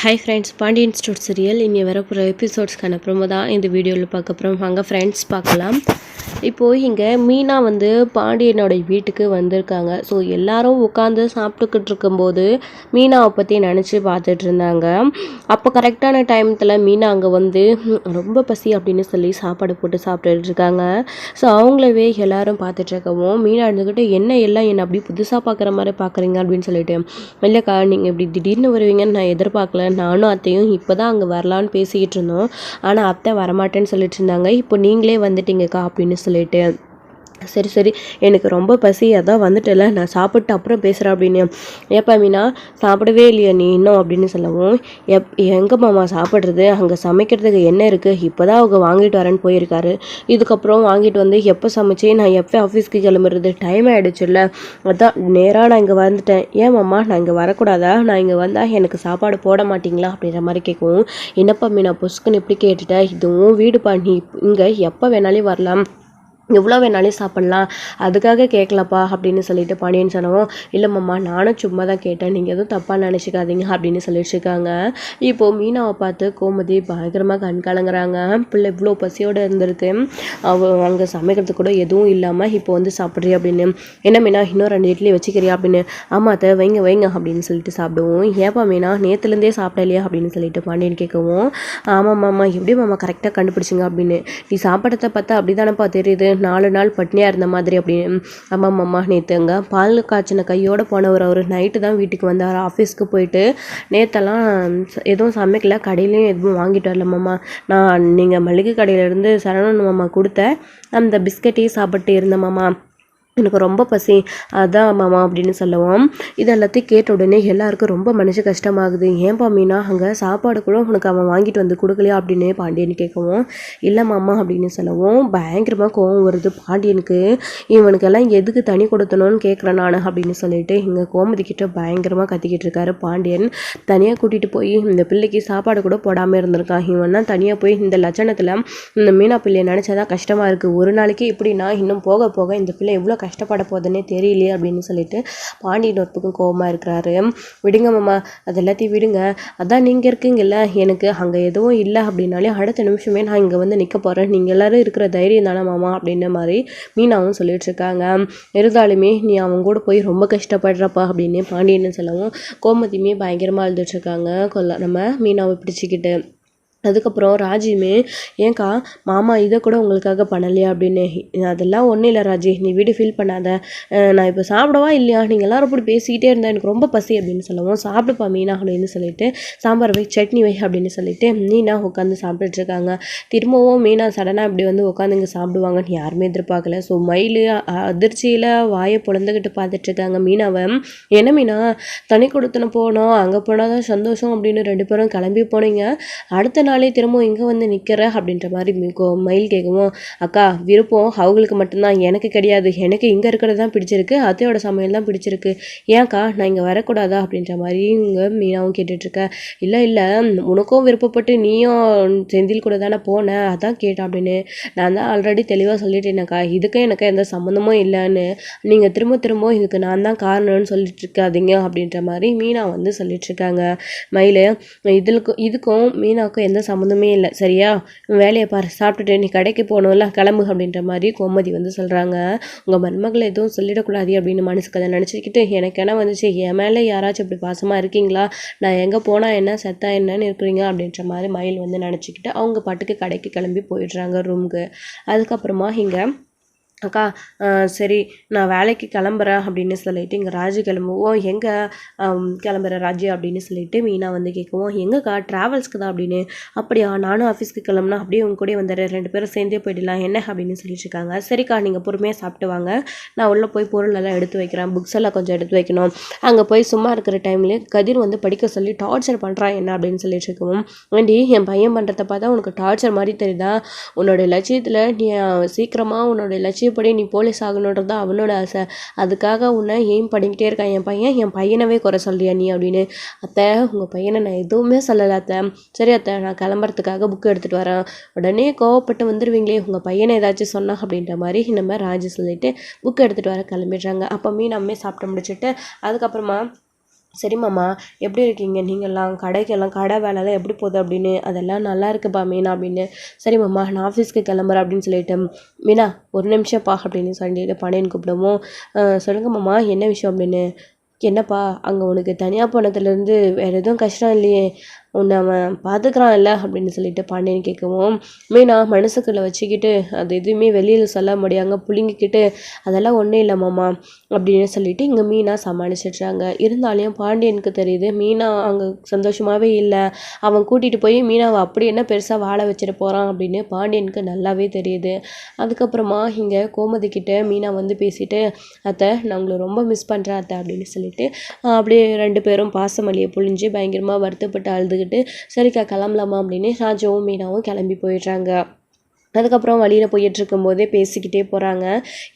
Hi friends, Pandian store serial இனி வரப்போகிற எபிசோட்ஸ்க்கான promo தான் இந்த வீடியோவில் பார்க்க போகிறோம். வாங்க ஃப்ரெண்ட்ஸ் பார்க்கலாம். இப்போது இங்கே மீனா பாண்டியனோட வீட்டுக்கு வந்திருக்காங்க. ஸோ எல்லாரும் உட்காந்து சாப்பிட்டுக்கிட்டு இருக்கும்போது மீனாவை பற்றி நினச்சி பார்த்துட்டு இருந்தாங்க. அப்போ கரெக்டான டைமத்தில் மீனா அங்கே ரொம்ப பசி அப்படின்னு சொல்லி சாப்பாடு போட்டு சாப்பிட்டுட்டு இருக்காங்க. ஸோ அவங்களவே எல்லாரும் பார்த்துட்ருக்கவும் மீனா இருந்துக்கிட்டு என்ன எல்லாம் என்னை அப்படி புதுசாக பார்க்குற மாதிரி பார்க்குறீங்க அப்படின்னு சொல்லிட்டு, இல்லைக்கா நீங்கள் இப்படி திடீர்னு வருவீங்கன்னு நான் எதிர்பார்க்கல, நானும் அத்தையும் இப்போ தான் அங்கே வரலான்னு பேசிக்கிட்டு இருந்தோம், ஆனால் அத்தை வரமாட்டேன்னு சொல்லிட்டு இருந்தாங்க, இப்போ நீங்களே வந்துட்டீங்கக்கா அப்படின்னு சொல்லிட்டு, சரி சரி எனக்கு ரொம்ப பசி, அதான் வந்துட்டல, நான் சாப்பிட்டு அப்புறம் பேசுகிறேன் அப்படின்னு. ஏப்பா மீனா சாப்பிடவே இல்லையா நீ இன்னும் அப்படின்னு சொல்லவும், எங்கே மாமா சாப்பிட்றது, அங்கே சமைக்கிறதுக்கு என்ன இருக்குது, இப்போ தான் அவங்க வாங்கிட்டு வரேன்னு போயிருக்காரு, இதுக்கப்புறம் வாங்கிட்டு வந்து எப்போ சமைச்சு நான் எப்போ ஆஃபீஸ்க்கு கிளம்புறது, டைம் ஆகிடுச்சுல்ல, அதான் நேராக நான் இங்கே வந்துட்டேன். ஏன் மாமா நான் இங்கே வரக்கூடாதா, நான் இங்கே வந்தால் எனக்கு சாப்பாடு போட மாட்டிங்களா அப்படின்ற மாதிரி கேட்கவும், என்னப்பா மீனா புஸ்குன்னு இப்படி கேட்டுட்டேன், இதுவும் வீடுப்பா, நீ இங்கே எப்போ வேணாலும் வரலாம், எவ்வளோ வேணாலும் சாப்பிட்லாம், அதுக்காக கேட்கலப்பா அப்படின்னு சொல்லிட்டு பாண்டியன் சொன்னவும், இல்லைம்மா நானும் சும்மா தான் கேட்டேன், நீங்கள் எதுவும் தப்பாக நினச்சிக்காதீங்க அப்படின்னு சொல்லிட்டுருக்காங்க. இப்போது மீனாவை பார்த்து கோமதி பயங்கரமாக கண் கலங்குறாங்க. பிள்ளை இவ்வளோ பசியோடு இருந்திருக்கு, அங்கே சமைக்கிறதுக்கு கூட எதுவும் இல்லாமல் இப்போ சாப்பிட்றி அப்படின்னு. என்ன மீனா இன்னும் 2 இட்லி வச்சுக்கிறியா அப்படின்னு. ஆமாத்த வைங்க வைங்க அப்படின்னு சொல்லிட்டு சாப்பிடுவோம். ஏப்பா மீனா நேற்றுலேருந்தே சாப்பிடலையா அப்படின்னு சொல்லிட்டு பாண்டியன் கேட்கவும், ஆமாம் மாமா எப்படி மாமா கரெக்டாக கண்டுபிடிச்சிங்க அப்படின்னு, நீ சாப்பிட்றத பார்த்தா அப்படி தானேப்பா தெரியுது, 4 நாள் பட்னியாக இருந்த மாதிரி அப்படின்னு. ஆமாம்மா நேற்றுங்க பால் காய்ச்சின கையோடு போனவர், அவர் நைட்டு தான் வீட்டுக்கு வந்தார், ஆஃபீஸ்க்கு போயிட்டு நேற்றெல்லாம் எதுவும் சமைக்கல, கடையிலையும் எதுவும் வாங்கிட்டு வரலம்மா, நான் நீங்கள் மளிகை கடையிலேருந்து சரவணன் மாமா கொடுத்த அந்த பிஸ்கட்டையும் சாப்பிட்டு இருந்தேம்மா, எனக்கு ரொம்ப பசி, அதான் மாமா அப்படின்னு சொல்லுவோம். இது எல்லாத்தையும் கேட்ட உடனே எல்லாருக்கும் ரொம்ப மனசு கஷ்டமாகுது. ஏன்பா மீனா அங்கே சாப்பாடு கூட உனக்கு அவன் வாங்கிட்டு வந்து கொடுக்கலையா அப்படின்னு பாண்டியன் கேட்கவும், இல்லை மாமா அப்படின்னு சொல்லவும் பயங்கரமாக கோவம் வருது பாண்டியனுக்கு. இவனுக்கெல்லாம் எதுக்கு தனி கொடுத்தணும்னு கேட்குறேன் நான் அப்படின்னு சொல்லிட்டு இங்கே கோமதி கிட்ட பயங்கரமாக கத்திக்கிட்டு இருக்காரு பாண்டியன். தனியாக கூட்டிகிட்டு போய் இந்த பிள்ளைக்கு சாப்பாடு கூட போடாமல் இருந்திருக்கான், இவன்னா தனியாக போய் இந்த லட்சணத்தில் இந்த மீனா பிள்ளையை நினச்சாதான் கஷ்டமாக இருக்குது, ஒரு நாளைக்கு இப்படின்னா இன்னும் போக போக இந்த பிள்ளை எவ்வளோ கஷ்டப்பட போதுன்னே தெரியலையே அப்படின்னு சொல்லிட்டு பாண்டியன் ஒரு பக்கம் கோபமாக இருக்கிறாரு. விடுங்க மாமா அது எல்லாத்தையும் விடுங்க, அதான் நீங்கள் இருக்கீங்கல்ல, எனக்கு அங்கே எதுவும் இல்லை அப்படின்னாலே அடுத்த நிமிஷமே நான் இங்கே நிற்க போகிறேன், நீங்கள் எல்லோரும் இருக்கிற தைரியம் தானே மாமா அப்படின்ற மாதிரி மீனாவும் சொல்லிட்டு இருக்காங்க. இருந்தாலுமே நீ அவங்க கூட போய் ரொம்ப கஷ்டப்படுறப்பா அப்படின்னு பாண்டியன்னு சொல்லவும் கோமதியுமே பயங்கரமாக எழுதிட்டுருக்காங்க நம்ம மீனாவை பிடிச்சிக்கிட்டு. அதுக்கப்புறம் ராஜியுமே, ஏன்க்கா மாமா இதை கூட உங்களுக்காக பண்ணலையா அப்படின்னு. அதெல்லாம் ஒன்றும் இல்லை ராஜி, நீ வீடு ஃபீல் பண்ணாத, நான் இப்போ சாப்பிடவா இல்லையா, நீங்கள் எல்லோரும் இப்படி பேசிக்கிட்டே இருந்தால் எனக்கு ரொம்ப பசி அப்படின்னு சொல்லவும், சாப்பிடுப்பா மீனா அப்படின்னு சொல்லிட்டு சாம்பார் வை சட்னி வை அப்படின்னு சொல்லிட்டு மீனா உட்காந்து சாப்பிட்டுட்ருக்காங்க. திரும்பவும் மீனா சடனாக இப்படி உட்காந்து இங்கே சாப்பிடுவாங்கன்னு யாருமே எதிர்பார்க்கல. ஸோ மயில் அதிர்ச்சியில் வாயை பொழந்துக்கிட்டு பார்த்துட்ருக்காங்க மீனாவை. என்ன மீனா தனி கொடுத்துன போனோம், அங்கே போனால் தான் சந்தோஷம் அப்படின்னு 2 பேரும் கிளம்பி போனீங்க, அடுத்த நாளே திரும்ப இங்கே நிற்கிற அப்படின்ற மாதிரி மயில் கேட்கவும், அக்கா விருப்பம் அவங்களுக்கு மட்டும்தான், எனக்கு கிடையாது, எனக்கு இங்கே இருக்கிறது தான் பிடிச்சிருக்கு, அத்தையோட சமையல் தான் பிடிச்சிருக்கு, ஏன்க்கா நான் இங்கே வரக்கூடாதா அப்படின்ற மாதிரி இங்கே மீனாவும் கேட்டுட்ருக்க. இல்லை இல்லை உனக்கும் விருப்பப்பட்டு நீயும் செந்தில் கூட தானே போன, அதான் கேட்டேன் அப்படின்னு. நான் தான் ஆல்ரெடி தெளிவாக சொல்லிட்டேனக்கா, இதுக்கும் எனக்கு எந்த சம்மந்தமும் இல்லைன்னு, நீங்கள் திரும்ப திரும்ப இதுக்கு நான் தான் காரணம்னு சொல்லிட்டு இருக்காதீங்க அப்படின்ற மாதிரி மீனா சொல்லிட்டுருக்காங்க. மயில் இதுக்கும் மீனாவுக்கும் எந்த சம்மந்தமே இல்லை, சரியா, வேலையை பாரு, சாப்பிட்டுட்டு நீ கடைக்கு போகணும்ல கிளம்பு அப்படின்ற மாதிரி கோமதி சொல்கிறாங்க. உங்கள் மருமகளை எதுவும் சொல்லிடக்கூடாது அப்படின்னு மனசுக்கு அதை நினச்சிக்கிட்டு, எனக்கு என்ன வந்துச்சு, என் மேலே யாராச்சும் இப்படி பாசமாக இருக்கீங்களா, நான் எங்கே போனால் என்ன செத்தா என்னன்னு இருக்கிறீங்க அப்படின்ற மாதிரி மயில் நினச்சிக்கிட்டு அவங்க பாட்டுக்கு கடைக்கு கிளம்பி போயிடுறாங்க ரூமுக்கு. அதுக்கப்புறமா இங்கே அக்கா சரி நான் வேலைக்கு கிளம்புறேன் அப்படின்னு சொல்லிட்டு இங்கே ராஜு கிளம்புவோம், எங்கே கிளம்புற ராஜு அப்படின்னு சொல்லிட்டு மீனா கேட்குவோம், எங்கக்கா ட்ராவல்ஸ்க்கு தான் அப்படின்னு. அப்படியா நானும் ஆஃபீஸ்க்கு கிளம்புனா அப்படியே உங்க கூட வந்துடுறேன், 2 பேரும் சேர்ந்தே போயிடலாம் என்ன அப்படின்னு சொல்லிட்டு இருக்காங்க. சரிக்கா நீங்கள் பொறுமையாக சாப்பிட்டு வாங்க, நான் உள்ளே போய் பொருளெல்லாம் எடுத்து வைக்கிறேன், புக்ஸ் எல்லாம் கொஞ்சம் எடுத்து வைக்கணும், அங்கே போய் சும்மா இருக்கிற டைம்லேயே கதிர் படிக்க சொல்லி டார்ச்சர் பண்ணுறான் என்ன அப்படின்னு சொல்லிட்டு இருக்கவும், வேண்டி என் பையன் பண்ணுறத பார்த்தா உனக்கு டார்ச்சர் மாதிரி தெரியுதா, உன்னோட லட்சியத்தில் நீ சீக்கிரமாக உன்னோட லட்சியம் படி நீ போலீஸ் ஆகணுன்றது தான் அவனோட ஆசை, அதுக்காக உன்னை எய்ம் பண்ணிக்கிட்டே இருக்கான் என் பையனவே குறை சொல்றியா நீ அப்படின்னு. அத்தை உங்கள் பையனை நான் எதுவுமே சொல்லலை அத்தை, சரி அத்தை நான் கிளம்புறதுக்காக புக்கு எடுத்துகிட்டு வரேன், உடனே கோவப்பட்டு வந்துடுவீங்களே உங்கள் பையனை ஏதாச்சும் சொன்னா அப்படின்ற மாதிரி நம்ம ராஜு சொல்லிட்டு புக்கு எடுத்துகிட்டு வர கிளம்பிடுறாங்க. அப்போ மீனம்மே சாப்பிட்டு முடிச்சுட்டு அதுக்கப்புறமா சரி மாமா, எப்படி இருக்கீங்க நீங்கள்லாம்? கடைக்கெல்லாம் கடை வேலைலாம் எப்படி போகுது அப்படின்னு. அதெல்லாம் நல்லா இருக்குப்பா மீனா அப்படின்னு. சரி மாமா, நான் ஆஃபீஸ்க்கு கிளம்புறேன் அப்படின்னு சொல்லிட்டு, மீனா ஒரு நிமிஷம்ப்பா அப்படின்னு சொல்லிட்டு பாண்டியன் கூப்பிடவும், சொல்லுங்க மாமா என்ன விஷயம் அப்படின்னு. என்னப்பா அங்கே உனக்கு தனியாக போனதுலேருந்து வேறு எதுவும் கஷ்டம் இல்லையே, உன்னை அவன் பார்த்துக்கிறான்ல அப்படின்னு சொல்லிட்டு பாண்டியன் கேட்கவும், மீனா மனசுக்குள்ளே வச்சுக்கிட்டு அது எதுவுமே வெளியில் சொல்ல முடியாங்க புழுங்கிக்கிட்டு, அதெல்லாம் ஒன்றும் இல்லை மாமா அப்படின்னு சொல்லிட்டு இங்கே மீனா சமாளிச்சிட்றாங்க. இருந்தாலும் பாண்டியனுக்கு தெரியுது மீனா அங்கே சந்தோஷமாகவே இல்லை. அவன் கூட்டிகிட்டு போய் மீனாவை அப்படி என்ன பெருசாக வாழ வச்சுட்டு போகிறான் அப்படின்னு பாண்டியனுக்கு நல்லாவே தெரியுது. அதுக்கப்புறமா இங்கே கோமதி கிட்ட மீனா வந்து பேசிட்டு, அத்தை நான் உங்களை ரொம்ப மிஸ் பண்ணுறேன் அத்தை அப்படின்னு சொல்லிட்டு அப்படியே 2 பேரும் பாசமல்லியை புழிஞ்சு பயங்கரமாக வருத்தப்பட்டு அழுதுகிட்டு, சரிக்கா கிளம்பலாமா அப்படின்னு ராஜாவும் மீனாவும் கிளம்பி போயிடுறாங்க. அதுக்கப்புறம் வழியில் போயிட்டுருக்கும்போதே பேசிக்கிட்டே போகிறாங்க.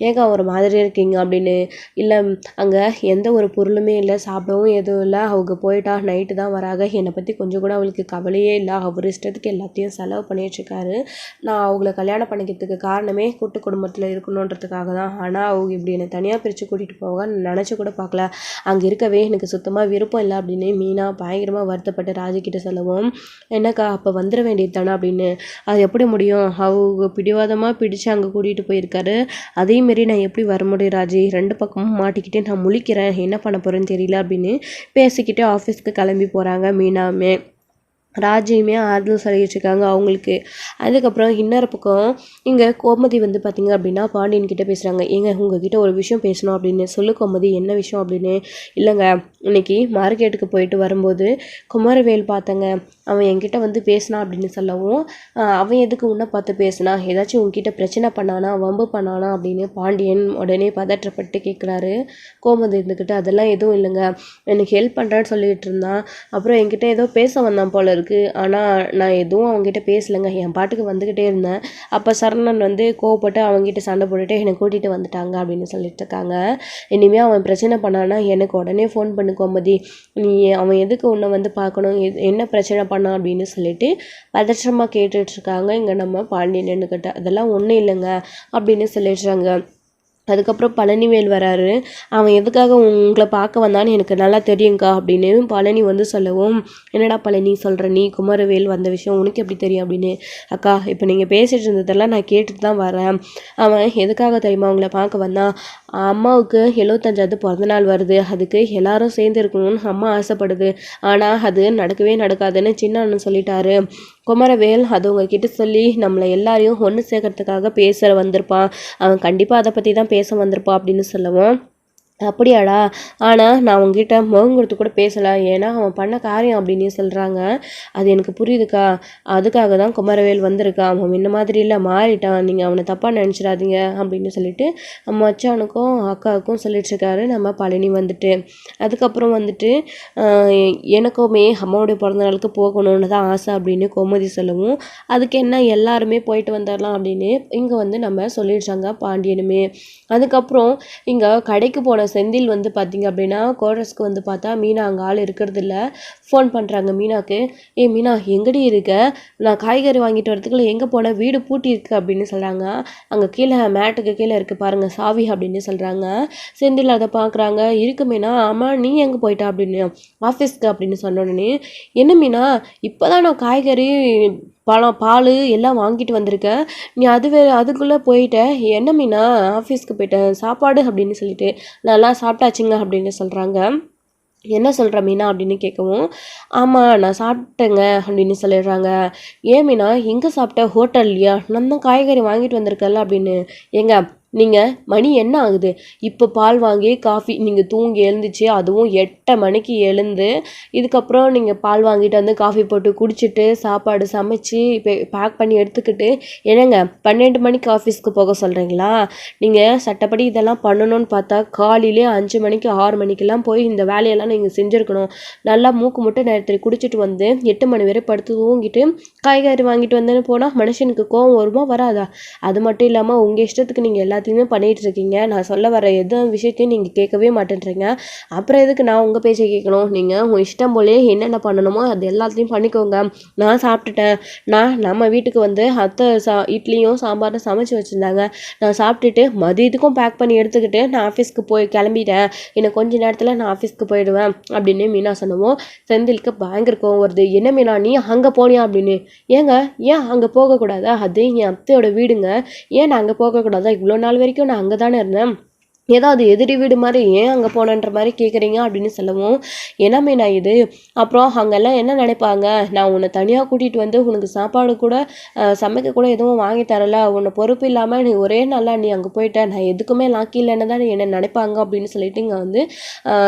ஏங்க ஒரு மாதிரி இருக்கீங்க அப்படின்னு. இல்லை அங்கே எந்த ஒரு பொருளுமே இல்லை, சாப்பிடவும் எதுவும் இல்லை, அவங்க போயிட்டா நைட்டு தான் வராங்க, என்னை பற்றி கொஞ்சம் கூட அவளுக்கு கவலையே இல்லை, அவர் இஷ்டத்துக்கு எல்லாத்தையும் செலவு பண்ணிகிட்ருக்காரு. நான் அவங்கள கல்யாணம் பண்ணிக்கிறதுக்கு காரணமே கூட்டு குடும்பத்தில் இருக்கணுன்றதுக்காக தான். ஆனால் அவங்க இப்படி என்னை தனியாக பிரித்து கூட்டிகிட்டு போக நினச்சி கூட பார்க்கல, அங்கே இருக்கவே எனக்கு சுத்தமாக விருப்பம் இல்லை அப்படின்னு மீனா பயங்கரமாக வருத்தப்பட்டு ராஜுக்கிட்ட சொல்லவும், என்னக்கா அப்போ வந்துட வேண்டியது தானே அப்படின்னு. அது எப்படி முடியும், அவங்க பிடிவாதமாக பிடிச்சு அங்கே கூட்டிகிட்டு போயிருக்காரு, அதேமாரி நான் எப்படி வர முடியும் ராஜி, 2 பக்கமும் மாட்டிக்கிட்டே நான் முழிக்கிறேன், என்ன பண்ண போகிறேன்னு தெரியல அப்படின்னு பேசிக்கிட்டே ஆஃபீஸ்க்கு கிளம்பி போகிறாங்க மீனாமே. ராஜியுமே ஆறுதல் சொல்லிட்டுருக்காங்க அவங்களுக்கு. அதுக்கப்புறம் இன்னொரு பக்கம் இங்கே கோமதி வந்து பார்த்திங்க அப்படின்னா பாண்டியன் கிட்டே பேசுகிறாங்க. ஏங்க உங்ககிட்ட ஒரு விஷயம் பேசணும் அப்படின்னு. சொல்லு கோமதி என்ன விஷயம் அப்படின்னு. இல்லைங்க இன்னைக்கு மார்க்கெட்டுக்கு போயிட்டு வரும்போது குமரவேல் பார்த்தங்க, அவன் என்கிட்ட வந்து பேசினான் அப்படின்னு சொல்லவும், அவன் எதுக்கு உன்னை பார்த்து பேசினா, ஏதாச்சும் உங்ககிட்ட பிரச்சனை பண்ணானா வம்பு பண்ணானா அப்படின்னு பாண்டியன் உடனே பதற்றப்பட்டு கேட்குறாரு. கோமதி இருந்துக்கிட்டு அதெல்லாம் எதுவும் இல்லைங்க, எனக்கு ஹெல்ப் பண்ணுறான்னு சொல்லிகிட்டு இருந்தான், அப்புறம் என்கிட்ட ஏதோ பேச வந்தான் போல இருக்குது, ஆனால் நான் எதுவும் அவங்ககிட்ட பேசலைங்க, என் பாட்டுக்கு வந்துக்கிட்டே இருந்தேன். அப்போ சரவணன் வந்து கோவப்பட்டு அவங்ககிட்ட சண்டை போட்டுட்டு என்னை கூட்டிகிட்டு வந்துட்டாங்க அப்படின்னு சொல்லிட்டு இருக்காங்க. இனிமேல் அவன் பிரச்சனை பண்ணானா எனக்கு உடனே ஃபோன் பண்ணு கோமதி, நீ அவன் எதுக்கு உன்னை வந்து பார்க்கணும், என்ன பிரச்சனை பண்ணான் அப்படின்னு சொல்லிட்டு பதற்றமாக கேட்டுட்ருக்காங்க இங்கே நம்ம பாண்டியன்னுக்கிட்ட. அதெல்லாம் ஒன்றும் இல்லைங்க அப்படின்னு சொல்லிடுறாங்க. அதுக்கப்புறம் பழனிவேல் வராரு. அவன் எதுக்காக உங்களை பார்க்க வந்தான்னு எனக்கு நல்லா தெரியுங்க்கா அப்படின்னு பழனி வந்து சொல்லவும், என்னடா பழனி சொல்கிற நீ, குமரவேல் வந்த விஷயம் உனக்கு எப்படி தெரியும் அப்படின்னு. அக்கா இப்போ நீங்கள் பேசிகிட்டு இருந்ததெல்லாம் நான் கேட்டுட்டு தான் வரேன். அவன் எதுக்காக தெரியுமா உங்களை பார்க்க வந்தான், அம்மாவுக்கு 75வது பிறந்தநாள் வருது, அதுக்கு எல்லாரும் சேர்ந்து இருக்கணும்னு அம்மா ஆசைப்படுது, ஆனால் அது நடக்கவே நடக்காதுன்னு சின்ன அண்ணன் சொல்லிட்டாரு. குமரவேல் அது உங்ககிட்ட சொல்லி நம்மளை எல்லாரையும் ஒன்று சேர்க்கறதுக்காக பேச வந்திருப்பான், அவன் கண்டிப்பாக அதை பற்றி தான் பேச வந்திருப்பான் அப்படின்னு சொல்லவும், அப்படியாடா, ஆனால் நான் உங்ககிட்ட முகம் கொடுத்து கூட பேசலை, ஏன்னா அவன் பண்ண காரியம் அப்படின்னு சொல்கிறாங்க. அது எனக்கு புரியுதுக்கா, அதுக்காக தான் குமரவேல் வந்திருக்கான், அவன் முன்ன மாதிரி இல்லை மாறிட்டான், நீங்கள் அவனை தப்பாக நினச்சிடாதீங்க அப்படின்னு சொல்லிட்டு மச்சானுக்கும் அக்காவுக்கும் சொல்லிட்டுருக்காரு நம்ம பழனி வந்துட்டு. அதுக்கப்புறம் வந்துட்டு எனக்குமே அம்மாவுடைய பிறந்தநாளுக்கு போகணுன்னு தான் ஆசை அப்படின்னு கோமதி சொல்லவும், அதுக்கு என்ன எல்லாருமே போயிட்டு வந்துடலாம் அப்படின்னு இங்கே வந்து நம்ம சொல்லிடுறாங்க பாண்டியனுமே. அதுக்கப்புறம் இங்கே கடைக்கு போன செந்தில் வந்து பார்த்திங்க அப்படின்னா கோட்ரஸ்க்கு வந்து பார்த்தா மீனா அங்கே ஆள் இருக்கிறது இல்லை. ஃபோன் பண்ணுறாங்க மீனாவுக்கு. ஏ மீனா எங்கடி இருக்க, நான் காய்கறி வாங்கிட்டு வரதுக்குள்ளே எங்கே போனேன், வீடு பூட்டி இருக்கு அப்படின்னு சொல்கிறாங்க. அங்கே கீழே மேட்டுக்கு கீழே இருக்குது பாருங்கள் சாவி அப்படின்னு சொல்கிறாங்க. செந்தில் அதை பார்க்குறாங்க. இருக்கு மீனா, ஆமாம் நீ எங்கே போயிட்டா அப்படின்னு. ஆஃபீஸ்க்கு அப்படின்னு சொன்ன உடனே, என்ன மீனா இப்போ தான் நான் காய்கறி பழம் பால் எல்லாம் வாங்கிட்டு வந்திருக்கேன், நீ அதுக்குள்ளே போயிட்ட, என்ன மீனா ஆஃபீஸ்க்கு போயிட்டேன் சாப்பாடு அப்படின்னு சொல்லிட்டு. நல்லா சாப்பிட்டாச்சுங்க அப்படின்னு சொல்கிறாங்க. என்ன சொல்கிற மீனா அப்படின்னு கேட்கவும், ஆமாம் நான் சாப்பிட்டேங்க அப்படின்னு சொல்லிடுறாங்க. ஏன் மீனா எங்கே சாப்பிட்ட, ஹோட்டல்லையா, நான் தான் காய்கறி வாங்கிட்டு வந்திருக்கேன்ல அப்படின்னு. ஏங்க நீங்கள் மணி என்ன ஆகுது, இப்போ பால் வாங்கி காஃபி, நீங்கள் தூங்கி எழுந்துச்சு அதுவும் 8 மணிக்கு எழுந்து இதுக்கப்புறம் நீங்கள் பால் வாங்கிட்டு வந்து காஃபி போட்டு குடிச்சிட்டு சாப்பாடு சமைச்சு இப்போ பேக் பண்ணி எடுத்துக்கிட்டு என்னங்க 12 மணிக்கு ஆஃபீஸ்க்கு போக சொல்கிறீங்களா? நீங்கள் சட்டப்படி இதெல்லாம் பண்ணணும்னு பார்த்தா காலையிலே 5 மணிக்கு 6 மணிக்கெல்லாம் போய் இந்த வேலையெல்லாம் நீங்கள் செஞ்சுருக்கணும். நல்லா மூக்கு முட்டை நேரத்தில் குடிச்சிட்டு வந்து 8 மணி வரை படுத்து தூங்கிட்டு காய்கறி வாங்கிட்டு வந்தேன்னு போனால் மனுஷனுக்கு கோவம் வருமா வராதா? அது மட்டும் இல்லாமல் உங்கள் இஷ்டத்துக்கு நீங்கள் எல்லாத்தையும் எல்லாத்தையுமே பண்ணிகிட்டு இருக்கீங்க, நான் சொல்ல வர எந்த விஷயத்தையும் நீங்கள் கேட்கவே மாட்டேன்றீங்க, அப்புறம் எதுக்கு நான் உங்கள் பேச்சை கேட்கணும்? நீங்கள் உங்கள் இஷ்டம் போலே என்னென்ன பண்ணணுமோ அது எல்லாத்தையும் பண்ணிக்கோங்க, நான் சாப்பிட்டுட்டேன், நம்ம வீட்டுக்கு வந்து அத்தை இட்லியும் சாம்பாரும் சமைச்சு வச்சுருந்தாங்க, நான் சாப்பிட்டுட்டு மதியத்துக்கும் பேக் பண்ணி எடுத்துக்கிட்டு நான் ஆஃபீஸ்க்கு போய் கிளம்பிட்டேன், இன்னும் கொஞ்ச நேரத்தில் நான் ஆஃபீஸ்க்கு போயிடுவேன் அப்படின்னு மீனா சொன்னவும் செந்திலுக்கு பயங்கர கோவம் வருது. என்ன மீனா நீ அங்கே போனியா அப்படின்னு. ஏங்க ஏன் அங்கே போகக்கூடாதா? அது என் அத்தையோட வீடுங்க, ஏன் நான் அங்கே போகக்கூடாதா? இவ்வளோ நாள் வரைக்கும் நான் அங்கே தானே இருந்தேன், ஏதாவது எதிரி வீடு மாதிரி ஏன் அங்கே போனன்ற மாதிரி கேட்குறீங்க அப்படின்னு சொல்லவும், என்ன மீனா இது, அப்புறம் அங்கெல்லாம் என்ன நினைப்பாங்க, நான் உன்னை தனியாக கூட்டிகிட்டு வந்து உனக்கு சாப்பாடு கூட சமைக்க கூட எதுவும் வாங்கி தரல, உன்னை பொறுப்பு இல்லாமல் நீ ஒரே நாளாக நீ அங்கே போயிட்ட, நான் எதுக்குமே லாக்கி இல்லைன்னு தான் என்ன நினைப்பாங்க அப்படின்னு சொல்லிட்டு இங்கே வந்து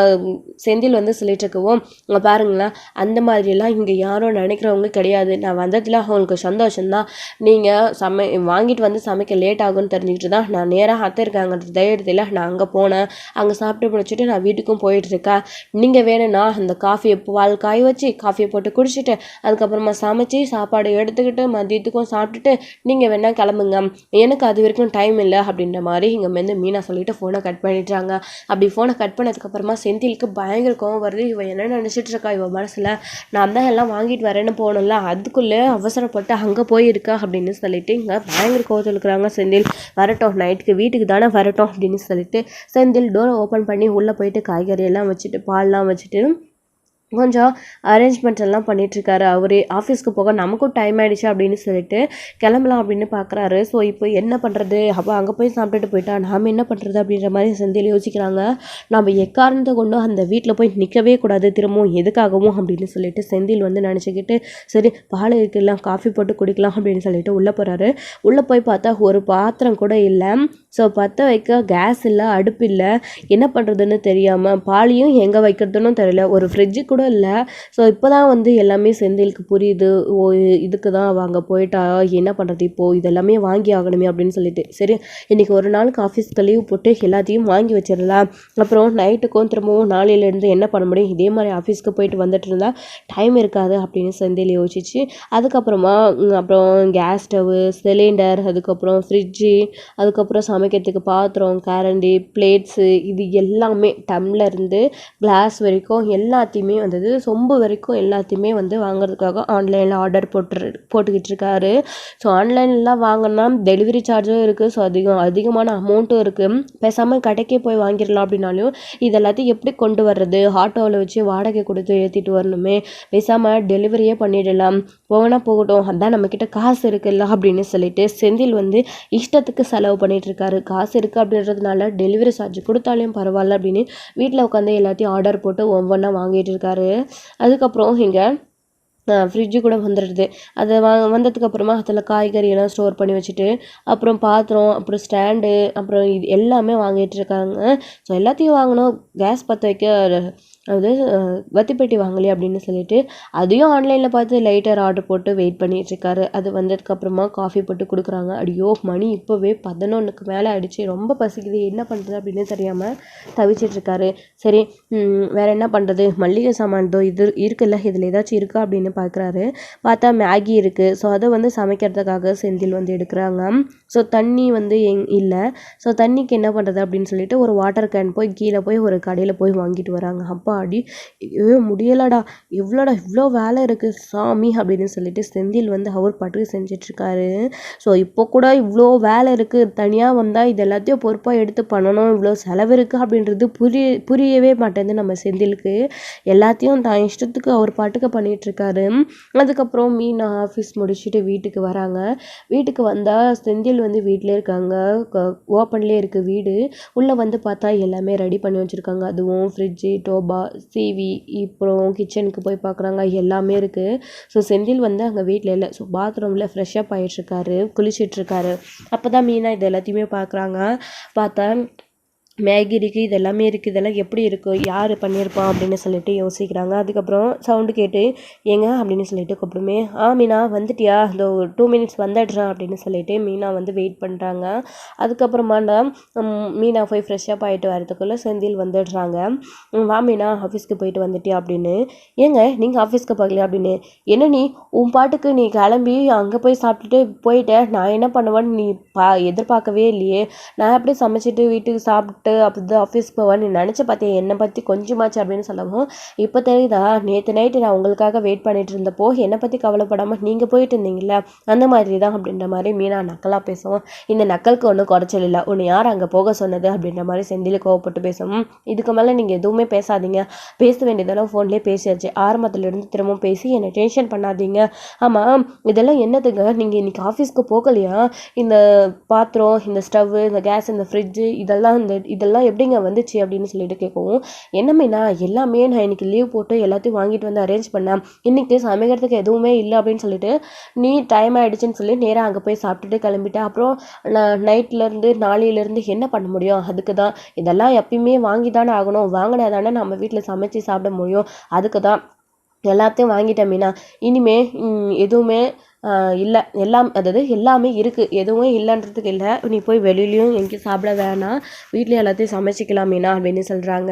செந்தில் வந்து சொல்லிட்டு இருக்கவும், இங்கே பாருங்களேன், அந்த மாதிரிலாம் இங்கே யாரும் நினைக்கிறவங்க கிடையாது, நான் வந்ததில் அவங்களுக்கு சந்தோஷம்தான், நீங்கள் வாங்கிட்டு வந்து சமைக்க லேட் ஆகும்னு தெரிஞ்சுக்கிட்டு தான் நான் நேராக அத்தை இருக்காங்கன்ற தைரியத்தில் நான் அங்கே போனேன், அங்கே சாப்பிட்டு முடிச்சுட்டு நான் வீட்டுக்கும் போயிட்டுருக்கேன், நீங்கள் வேணும்னா அந்த காஃபியை பால் காய வச்சு காஃபியை போட்டு குடிச்சிட்டு அதுக்கப்புறமா சமைச்சு சாப்பாடு எடுத்துக்கிட்டு மதியத்துக்கும் சாப்பிட்டுட்டு நீங்கள் வேணால் கிளம்புங்க, எனக்கு அது வரைக்கும் டைம் இல்லை அப்படின்ற மாதிரி இங்கே வந்து மீனா சொல்லிட்டு ஃபோனை கட் பண்ணிடுறாங்க. அப்படி ஃபோனை கட் பண்ணதுக்கப்புறமா செந்திலுக்கு பயங்கர கோவம் வருது. இவன் என்ன நினச்சிட்டு இருக்கா இவன் மனசில், நான் தான் எல்லாம் வாங்கிட்டு வரேன்னு போகணும்ல, அதுக்குள்ளே அவசரப்பட்டு அங்கே போயிருக்கா அப்படின்னு சொல்லிட்டு இங்கே பயங்கர கோவத்தில் இருக்கிறாங்க செந்தில். வரட்டும், நைட்டுக்கு வீட்டுக்கு தானே வரட்டும் அப்படின்னு சொல்லிட்டு செந்தில் டோரை ஓப்பன் பண்ணி உள்ளே போயிட்டு காய்கறி எல்லாம் வச்சுட்டு பால்லாம் வச்சுட்டு கொஞ்சம் அரேஞ்ச்மெண்ட் எல்லாம் பண்ணிகிட்ருக்காரு. அவரே ஆஃபீஸ்க்கு போக நமக்கும் டைம் ஆகிடுச்சு அப்படின்னு சொல்லிட்டு கிளம்பலாம் அப்படின்னு பார்க்குறாரு. ஸோ இப்போ என்ன பண்ணுறது, அப்போ அங்கே போய் சாப்பிட்டுட்டு போயிட்டா நாம் என்ன பண்ணுறது அப்படின்ற மாதிரி செந்தில் யோசிக்கிறாங்க. நம்ம எக்காரணத்தை கொண்டும் அந்த வீட்டில் போய் நிற்கவே கூடாது திரும்பவும் எதுக்காகவும் அப்படின்னு சொல்லிட்டு செந்தில் வந்து நினச்சிக்கிட்டு சரி பால் இருக்குல்லாம் காஃபி போட்டு குடிக்கலாம் அப்படின்னு சொல்லிட்டு உள்ளே போகிறாரு. உள்ளே போய் பார்த்தா ஒரு பாத்திரம் கூட இல்லை. ஸோ பற்ற வைக்க கேஸ் இல்லை, அடுப்பு இல்லை, என்ன பண்ணுறதுன்னு தெரியாமல் பாலையும் எங்கே வைக்கிறதுன்னு தெரியல, ஒரு ஃப்ரிட்ஜு கூட இல்லை. ஸோ இப்போ தான் வந்து எல்லாமே செந்திலுக்கு புரியுது, ஓ இதுக்கு தான் அவங்க போயிட்டா என்ன பண்ணுறது இப்போது, இதெல்லாமே வாங்கி ஆகணுமே அப்படின்னு சொல்லிட்டு சரி இன்றைக்கி ஒரு நாளுக்கு ஆஃபீஸ்க்கு லீவ் போட்டு எல்லாத்தையும் வாங்கி வச்சிடலாம், அப்புறம் நைட்டுக்கும் திரும்பவும் நாளையிலேருந்து என்ன பண்ண முடியும், இதே மாதிரி ஆஃபீஸ்க்கு போயிட்டு வந்துட்டு இருந்தால் டைம் இருக்காது அப்படின்னு செந்தில் யோசிச்சு அதுக்கப்புறமா அப்புறம் கேஸ் ஸ்டவ்வு, சிலிண்டர், அதுக்கப்புறம் ஃப்ரிட்ஜு, அதுக்கப்புறம் சமைக்கிறதுக்கு பாத்திரம், கரண்டி, பிளேட்ஸு, இது எல்லாமே டம்ளர்லேருந்து கிளாஸ் வரைக்கும் எல்லாத்தையுமே வந்தது, சொம்பு வரைக்கும் எல்லாத்தையுமே வந்து வாங்குறதுக்காக ஆன்லைனில் ஆர்டர் போட்டுக்கிட்டு இருக்காரு. ஸோ ஆன்லைன்லாம் வாங்கினா டெலிவரி சார்ஜும் இருக்குது, ஸோ அதிகமான அமௌண்ட்டும் இருக்குது, பேசாமல் கடைக்கே போய் வாங்கிடலாம் அப்படின்னாலும் இது எல்லாத்தையும் எப்படி கொண்டு வர்றது, ஆட்டோவில் வச்சு வாடகை கொடுத்து ஏற்றிட்டு வரணுமே, பேசாமல் டெலிவரியே பண்ணிடலாம், போகனா போகட்டும், அதான் நம்மக்கிட்ட காசு இருக்குல்ல அப்படின்னு சொல்லிட்டு செந்தில் வந்து இஷ்டத்துக்கு செலவு பண்ணிகிட்ருக்காரு. காசு இருக்குது அப்படின்றதுனால டெலிவரி சார்ஜ் கொடுத்தாலையும் பரவாயில்ல அப்படின்னு வீட்டில் உட்காந்து எல்லாத்தையும் ஆர்டர் போட்டு ஒவ்வொன்றா வாங்கிட்டு இருக்காரு. அதுக்கப்புறம் இங்கே ஃப்ரிட்ஜு கூட வந்துடுது. அது வந்ததுக்கப்புறமா அதில் காய்கறியெல்லாம் ஸ்டோர் பண்ணி வச்சுட்டு அப்புறம் பாத்திரம், அப்புறம் ஸ்டாண்டு, அப்புறம் இது எல்லாமே வாங்கிட்டு இருக்காங்க. ஸோ எல்லாத்தையும் வாங்கணும், கேஸ் பற்ற வைக்க அது வத்திப்பெட்டி வாங்கலையே அப்படின்னு சொல்லிட்டு அதையும் ஆன்லைனில் பார்த்து லைட்டர் ஆர்டர் போட்டு வெயிட் பண்ணிகிட்ருக்காரு. அது வந்ததுக்கப்புறமா காஃபி போட்டு கொடுக்குறாங்க. அடியோ மணி இப்போவே 11க்கு மேலே ஆகிடுச்சு, ரொம்ப பசிக்குது, என்ன பண்ணுறது அப்படின்னு தெரியாமல் தவிச்சிட்ருக்காரு. சரி வேறு என்ன பண்ணுறது, மல்லிகை சாமான் இது இருக்குல்ல, இதில் ஏதாச்சும் இருக்கா அப்படின்னு பார்க்குறாரு. பார்த்தா மேகி இருக்குது. ஸோ அதை வந்து சமைக்கிறதுக்காக செந்தில் வந்து எடுக்கிறாங்க. ஸோ தண்ணி வந்து இல்லை. ஸோ தண்ணிக்கு என்ன பண்ணுறது அப்படின்னு சொல்லிட்டு ஒரு வாட்டர் கேன் போய் கீழே போய் ஒரு கடையில் போய் வாங்கிட்டு வராங்க. அப்பாடி முடியலடா, இவ்வளோ வேலை இருக்குது சாமி அப்படின்னு சொல்லிட்டு செந்தில் வந்து அவர் பாட்டுக்கு செஞ்சிட்ருக்காரு. ஸோ இப்போ கூட இவ்வளோ வேலை இருக்குது, தனியாக வந்தால் இது எல்லாத்தையும் பொறுப்பாக எடுத்து பண்ணணும், இவ்வளோ செலவு இருக்குது அப்படின்றது புரியவே மாட்டேங்குது நம்ம செந்திலுக்கு. எல்லாத்தையும் தான் இஷ்டத்துக்கு அவர் பாட்டுக்கு பண்ணிகிட்ருக்காரு. அதுக்கப்புறம் மீனா ஆஃபீஸ் முடிச்சுட்டு வீட்டுக்கு வராங்க. வீட்டுக்கு வந்தால் செந்தில் வந்து வீட்டிலே இருக்காங்க, ஓப்பன்லேயே இருக்குது வீடு. உள்ளே வந்து பார்த்தா எல்லாமே ரெடி பண்ணி வச்சுருக்காங்க, அதுவும் ஃப்ரிட்ஜு, டோபா, டிவி, அப்புறம் கிச்சனுக்கு போய் பார்க்குறாங்க, எல்லாமே இருக்குது. ஸோ செந்தில் வந்து அங்கே வீட்டில் இல்லை. ஸோ பாத்ரூமில் ஃப்ரெஷ்ஷப் ஆகிட்ருக்காரு, குளிச்சிட்ருக்காரு. அப்போ தான் மீனா இது எல்லாத்தையுமே பார்க்குறாங்க. பார்த்தா மேகி இருக்குது, இது எல்லாமே இருக்குது, இதெல்லாம் எப்படி இருக்கும், யார் பண்ணியிருப்பான் அப்படின்னு சொல்லிட்டு யோசிக்கிறாங்க. அதுக்கப்புறம் சவுண்டு கேட்டு ஏங்க அப்படின்னு சொல்லிட்டு கூப்பிடுமே, மீனா வந்துட்டியா, இதோ 2 மினிட்ஸ் வந்துடுறேன் அப்படின்னு சொல்லிட்டு மீனா வந்து வெயிட் பண்ணுறாங்க. அதுக்கப்புறமாண்டா மீனா போய் ஃப்ரெஷ்ஷப் ஆகிட்டு வரதுக்குள்ளே செந்தில் வந்துடுறாங்க. வா மீனா ஆஃபீஸ்க்கு போயிட்டு வந்துட்டியா அப்படின்னு. ஏங்க நீங்கள் ஆஃபீஸ்க்கு போகலையா அப்படின்னு. என்ன நீ உன் பாட்டுக்கு நீ கிளம்பி அங்கே போய் சாப்பிட்டுட்டு போயிட்ட, நான் என்ன பண்ணுவேன்னு நீ எதிர்பார்க்கவே இல்லையே. நான் எப்படி சமைச்சிட்டு வீட்டுக்கு சாப்பிட்டு அப்படி ஆஃபீஸ்க்கு போவேன்னு நீ நினச்சி பார்த்தியா என்னை பற்றி கொஞ்சமாச்சு அப்படின்னு சொல்லவும், இப்போ தெரியுதா நேற்று நைட்டு நான் உங்களுக்காக வெயிட் பண்ணிட்டு இருந்தப்போ என்னை பற்றி கவலைப்படாமல் நீங்கள் போயிட்டு இருந்தீங்களா, அந்த மாதிரி தான் அப்படின்ற மாதிரி மீனா நக்கலாக பேசுவோம். இந்த நக்கலுக்கு ஒன்றும் குறைச்சல் இல்லை, உன்னை யார் அங்கே போக சொன்னது அப்படின்ற மாதிரி செந்தில் கோவப்பட்டு பேசுவோம். இதுக்கு மேலே நீங்கள் எதுவுமே பேசாதீங்க, பேச வேண்டியதெல்லாம் ஃபோன்லேயே பேசியாச்சு, ஆரம்பத்துலேருந்து திரும்பவும் பேசி என்னை டென்ஷன் பண்ணாதீங்க. ஆமாம் இதெல்லாம் என்னதுங்க, நீங்கள் இன்றைக்கி ஆஃபீஸ்க்கு போகலையா, இந்த பாத்திரம், இந்த ஸ்டவ்வு, இந்த கேஸ், இந்த ஃப்ரிட்ஜு, இதெல்லாம் எப்படிங்க வந்துச்சு அப்படின்னு சொல்லிட்டு கேட்கவும், என்னமேண்ணா எல்லாமே நான் இன்றைக்கி லீவ் போட்டு எல்லாத்தையும் வாங்கிட்டு வந்து அரேஞ்ச் பண்ணேன், இன்றைக்கி சமைக்கிறதுக்கு எதுவுமே இல்லை அப்படின்னு சொல்லிட்டு நீ டைம் ஆகிடுச்சின்னு சொல்லி நேராக அங்கே போய் சாப்பிட்டுட்டு கிளம்பிட்டேன். அப்புறம் நான் நைட்லேருந்து நாளையிலேருந்து என்ன பண்ண முடியும், அதுக்கு தான் இதெல்லாம் எப்பயுமே வாங்கி தானே ஆகணும், வாங்கினா தானே நம்ம வீட்டில் சமைச்சு சாப்பிட முடியும், அதுக்கு தான் எல்லாத்தையும் வாங்கிட்டேன் மீனா. இனிமே எதுவுமே இல்லை, அதாவது எல்லாமே இருக்குது, எதுவும் இல்லைன்றதுக்கு இல்லை, நீ போய் வெளியிலையும் எங்கேயும் சாப்பிட வேணாம், வீட்லேயும் எல்லாத்தையும் சமைச்சிக்கலாம் மீனா அப்படின்னு சொல்கிறாங்க.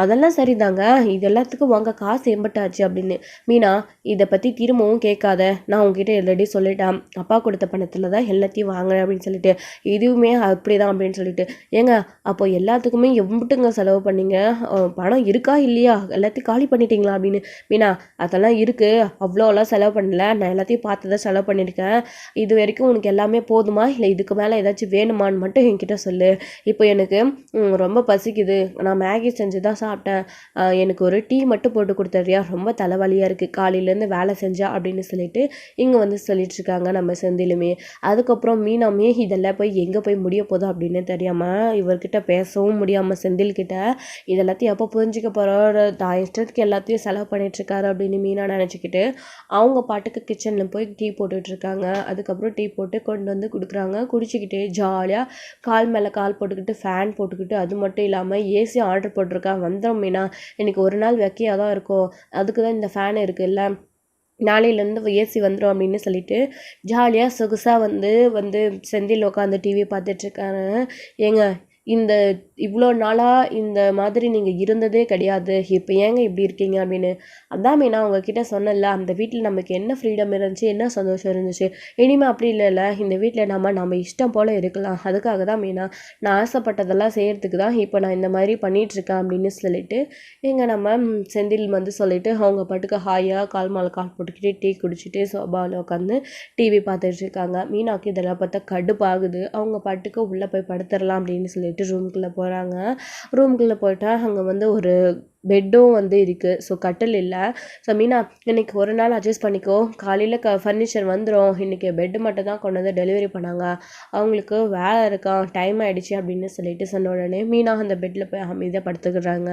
அதெல்லாம் சரிதாங்க, இது எல்லாத்துக்கும் உங்கள் காசு எம்பட்டாச்சு அப்படின்னு. மீனா இதை பற்றி திரும்பவும் கேட்காத, நான் உங்ககிட்ட ஆல்ரெடி சொல்லிட்டேன், அப்பா கொடுத்த பணத்தில் தான் எல்லாத்தையும் வாங்கினேன் அப்படின்னு சொல்லிட்டு, இதுவுமே அப்படி தான் அப்படின்னு சொல்லிட்டு. ஏங்க அப்போ எல்லாத்துக்குமே எம்பிட்டுங்க செலவு பண்ணீங்க, பணம் இருக்கா இல்லையா, எல்லாத்தையும் காலி பண்ணிட்டீங்களா அப்படின்னு. மீனா அதெல்லாம் இருக்குது, அவ்வளோலாம் செலவு பண்ணல, நான் எல்லாத்தையும் பார்த்து தான் செலவு பண்ணியிருக்கேன், இது வரைக்கும் உனக்கு எல்லாமே போதுமா, இல்லை இதுக்கு மேலே ஏதாச்சும் வேணுமான்னு மட்டும் என்கிட்ட சொல்லு, இப்போ எனக்கு ரொம்ப பசிக்குது, நான் மேகி செஞ்சு தான் சாப்பிட்டேன், எனக்கு ஒரு டீ மட்டும் போட்டு கொடுத்துறியா, ரொம்ப தலைவலியாக இருக்குது காலையிலேருந்து வேலை செஞ்சா அப்படின்னு சொல்லிட்டு இங்கே வந்து சொல்லிட்டு இருக்காங்க நம்ம செந்திலுமே. அதுக்கப்புறம் மீனாமே இதெல்லாம் போய் எங்கே போய் முடிய போதும் அப்படின்னு தெரியாமல் இவர்கிட்ட பேசவும் முடியாமல் செந்தில்கிட்ட இதெல்லாத்தையும் எப்போ புரிஞ்சிக்க போகிற, தான் இஷ்டத்துக்கு எல்லாத்தையும் செலவு பண்ணிகிட்ருக்காரு அப்படின்னு மீனா நினச்சிக்கிட்டு அவங்க பாட்டுக்கு கிச்சனில் போய் டீ போட்டுட்ருக்காங்க. அதுக்கப்புறம் டீ போட்டு கொண்டு வந்து கொடுக்குறாங்க, குடிச்சிக்கிட்டே ஜாலியாக கால் மேலே கால் போட்டுக்கிட்டு ஃபேன் போட்டுக்கிட்டு, அது மட்டும் இல்லாமல் ஏசி ஆர்டர் போட்டிருக்கா, வந்துடும் மீனா இன்னைக்கு ஒரு நாள் வெக்கையாக தான் இருக்கும், அதுக்கு தான் இந்த ஃபேன் இருக்குல்ல, நாளையிலேருந்து ஏசி வந்துடும் அப்படின்னு சொல்லிட்டு ஜாலியாக சொகுசாக வந்து செந்தில் உட்காந்து டிவி பார்த்துட்ருக்காரு. ஏங்க இந்த இவ்வளோ நாளாக இந்த மாதிரி நீங்கள் இருந்ததே கிடையாது, இப்போ ஏங்க இப்படி இருக்கீங்க அப்படின்னு. அதான் மீனா உங்ககிட்ட சொன்னல, அந்த வீட்டில் நமக்கு என்ன ஃப்ரீடம் இருந்துச்சு, என்ன சந்தோஷம் இருந்துச்சு, இனிமேல் அப்படி இல்லைல்ல, இந்த வீட்டில் நம்ம இஷ்டம் போல் இருக்கலாம், அதுக்காக தான் மீனா நான் ஆசைப்பட்டதெல்லாம் செய்கிறதுக்கு தான் இப்போ நான் இந்த மாதிரி பண்ணிகிட்ருக்கேன் அப்படின்னு சொல்லிட்டு எங்கள் நம்ம செந்தில் வந்து சொல்லிவிட்டு அவங்க பாட்டுக்கு ஹாயாக கால் மேலே கால் போட்டுக்கிட்டு டீ குடிச்சிட்டு சோபாவில் உட்காந்து டிவி பார்த்துட்ருக்காங்க. மீனாவுக்கு இதெல்லாம் பார்த்தா கடுப்பாகுது, அவங்க பாட்டுக்கு உள்ளே போய் படுத்துடலாம் அப்படின்னு சொல்லிட்டு ரூமுக்குள்ளே போகிறாங்க. ரூமுக்குள்ளே போயிட்டா அங்கே வந்து ஒரு பெட்டும் வந்து இருக்குது, ஸோ கட்டில் இல்லை. ஸோ மீனா இன்றைக்கி ஒரு நாள் அட்ஜஸ்ட் பண்ணிக்கோ, காலையில் ஃபர்னிச்சர் வந்துடும், இன்றைக்கி பெட்டு மட்டும் தான் கொண்டு வந்து டெலிவரி பண்ணாங்க, அவங்களுக்கு வேலை இருக்கா, டைம் ஆகிடுச்சு அப்படின்னு சொல்லிட்டு சொன்ன உடனே மீனா அந்த பெட்டில் போய் அமைதியாக படுத்துக்கிறாங்க.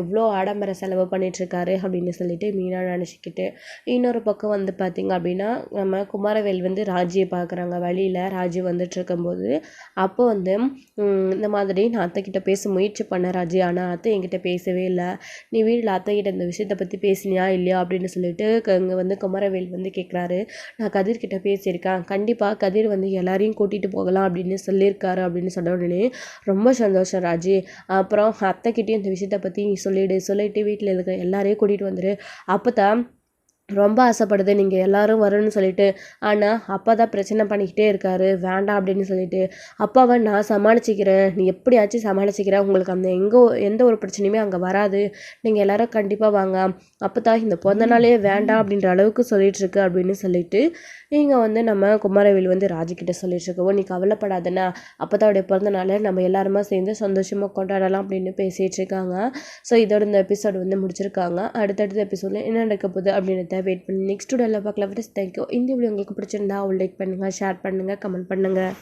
எவ்வளோ ஆடம்பர செலவு பண்ணிகிட்ருக்காரு அப்படின்னு சொல்லிட்டு மீனா நினச்சிக்கிட்டு. இன்னொரு பக்கம் வந்து பார்த்திங்க அப்படின்னா நம்ம குமாரவேல் வந்து ராஜியை பார்க்குறாங்க, வழியில் ராஜி வந்துட்டு இருக்கும்போது அப்போ வந்து இந்த மாதிரி நான் அத்தைக்கிட்ட பேச முயற்சி பண்ணேன் ராஜி, ஆனால் அத்தை என்கிட்ட பேசவே இல்லை, நீ வீட்டில் அத்தைக்கிட்ட இந்த விஷயத்தை பற்றி பேசினியா இல்லையா அப்படின்னு சொல்லிட்டு இங்கே வந்து குமரவேல் வந்து கேட்குறாரு. நான் கதிர்கிட்ட பேசியிருக்கேன், கண்டிப்பாக கதிர் வந்து எல்லாரையும் கூட்டிகிட்டு போகலாம் அப்படின்னு சொல்லியிருக்காரு அப்படின்னு சொன்ன உடனே ரொம்ப சந்தோஷம் ராஜி, அப்புறம் அத்தைக்கிட்டையும் இந்த விஷயத்தை பற்றி நீ சொல்லிட்டு வீட்டில் இருக்கிற எல்லாரையும் கூட்டிகிட்டு வந்துடு, அப்போ தான் ரொம்ப ஆசைப்படுது நீங்கள் எல்லோரும் வரணும்னு சொல்லிட்டு, ஆனால் அப்பா தான் பிரச்சனை பண்ணிக்கிட்டே இருக்காரு, வேண்டாம் அப்படின்னு சொல்லிட்டு, அப்பாவை நான் சமாளிச்சிக்கிறேன், நீ எப்படியாச்சும் சமாளிச்சிக்கிறேன், உங்களுக்கு அந்த எந்த ஒரு பிரச்சனையுமே அங்கே வராது, நீங்கள் எல்லோரும் கண்டிப்பாக வாங்க, அப்போ தான் இந்த பிறந்த நாளே வேண்டாம் அப்படின்ற அளவுக்கு சொல்லிகிட்ருக்கு அப்படின்னு சொல்லிட்டு இங்கே வந்து நம்ம குமாரவேல் வந்து ராஜிக்கிட்ட சொல்லிகிட்ருக்கோம், நீ கவலைப்படாதண்ணா, அப்போ தான் அவருடைய பிறந்த நாளை நம்ம எல்லாருமா சேர்ந்து சந்தோஷமாக கொண்டாடலாம் அப்படின்னு பேசிகிட்டு இருக்காங்க. ஸோ இதோட இந்த எபிசோடு வந்து முடிச்சிருக்காங்க. அடுத்தடுத்த எபிசோடில் என்ன நடக்க போகுது அப்படின்னு வெயிட் பண்ணி நெக்ஸ்ட் வீடியோவில் பார்க்கலாம். தேங்க்யூ. இந்த வீடியோ உங்களுக்கு பிடிச்சிருந்தா லைக் பண்ணுங்கள், ஷேர் பண்ணுங்கள், கமெண்ட் பண்ணுங்கள்.